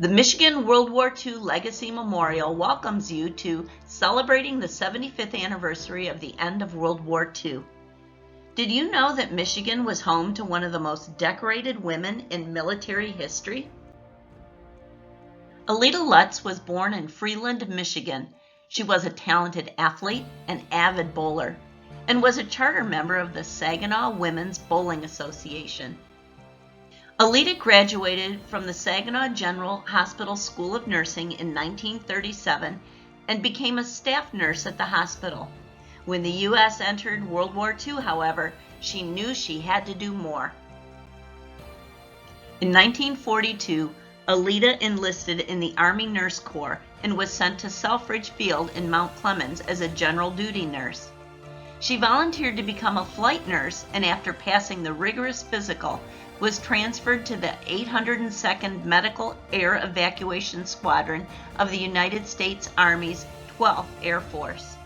The Michigan WWII Legacy Memorial welcomes you to celebrating the 75th anniversary of the end of World War II. Did you know that Michigan was home to one of the most decorated women in military history? Aleda Lutz was born in Freeland, Michigan. She was a talented athlete and avid bowler, and was a charter member of the Saginaw Women's Bowling Association. Aleda graduated from the Saginaw General Hospital School of Nursing in 1937 and became a staff nurse at the hospital. When the U.S. entered World War II, however, she knew she had to do more. In 1942, Aleda enlisted in the Army Nurse Corps and was sent to Selfridge Field in Mount Clemens as a general duty nurse. She volunteered to become a flight nurse, and after passing the rigorous physical, was transferred to the 802nd Medical Air Evacuation Squadron of the United States Army's 12th Air Force.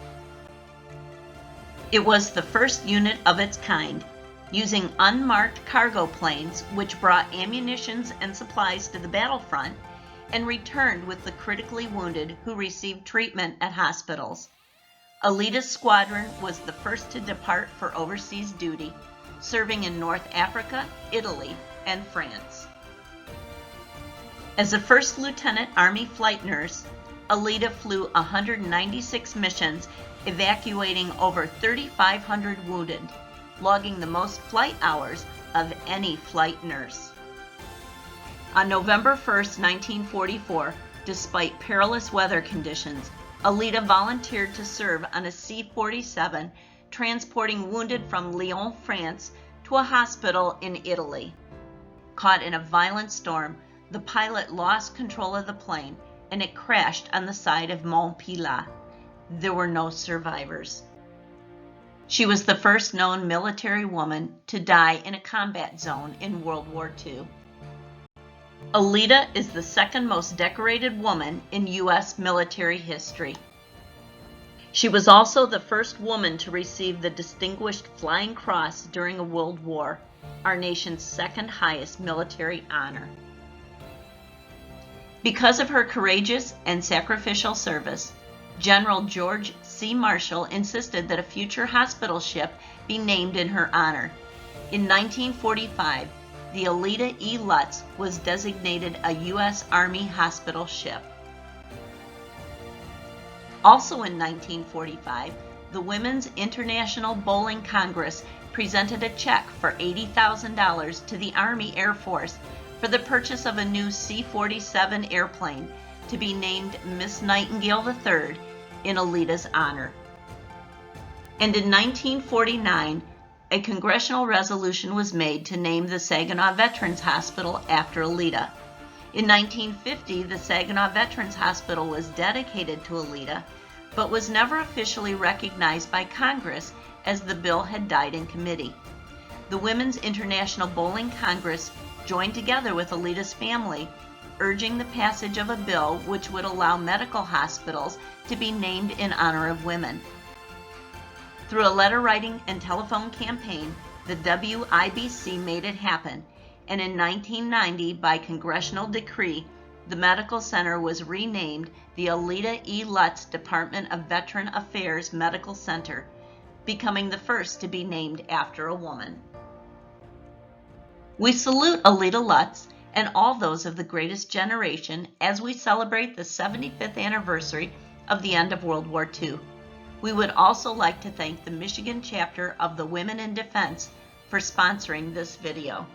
It was the first unit of its kind, using unmarked cargo planes which brought ammunitions and supplies to the battlefront and returned with the critically wounded who received treatment at hospitals. Aleda's squadron was the first to depart for overseas duty, serving in North Africa, Italy, and France. As a first lieutenant Army flight nurse, Aleda flew 196 missions, evacuating over 3,500 wounded, logging the most flight hours of any flight nurse. On November 1, 1944, despite perilous weather conditions, Aleda volunteered to serve on a C-47, transporting wounded from Lyon, France, to a hospital in Italy. Caught in a violent storm, the pilot lost control of the plane and it crashed on the side of Mont Pilat. There were no survivors. She was the first known military woman to die in a combat zone in World War II. Aleda is the second most decorated woman in U.S. military history. She was also the first woman to receive the Distinguished Flying Cross during a world war, our nation's second highest military honor. Because of her courageous and sacrificial service, General George C. Marshall insisted that a future hospital ship be named in her honor. In 1945, the Aleda E. Lutz was designated a U.S. Army hospital ship. Also in 1945, the Women's International Bowling Congress presented a check for $80,000 to the Army Air Force for the purchase of a new C-47 airplane to be named Miss Nightingale III in Aleda's honor. And in 1949, a congressional resolution was made to name the Saginaw Veterans Hospital after Aleda. In 1950, the Saginaw Veterans Hospital was dedicated to Aleda, but was never officially recognized by Congress as the bill had died in committee. The Women's International Bowling Congress joined together with Aleda's family, urging the passage of a bill which would allow medical hospitals to be named in honor of women. Through a letter writing and telephone campaign, the WIBC made it happen, and in 1990, by congressional decree, the medical center was renamed the Aleda E. Lutz Department of Veteran Affairs Medical Center, becoming the first to be named after a woman. We salute Aleda Lutz and all those of the greatest generation as we celebrate the 75th anniversary of the end of World War II. We would also like to thank the Michigan chapter of the Women in Defense for sponsoring this video.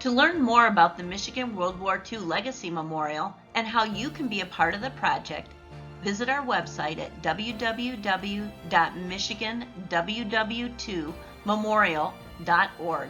To learn more about the Michigan World War II Legacy Memorial and how you can be a part of the project, visit our website at www.michiganwwi2memorial.org.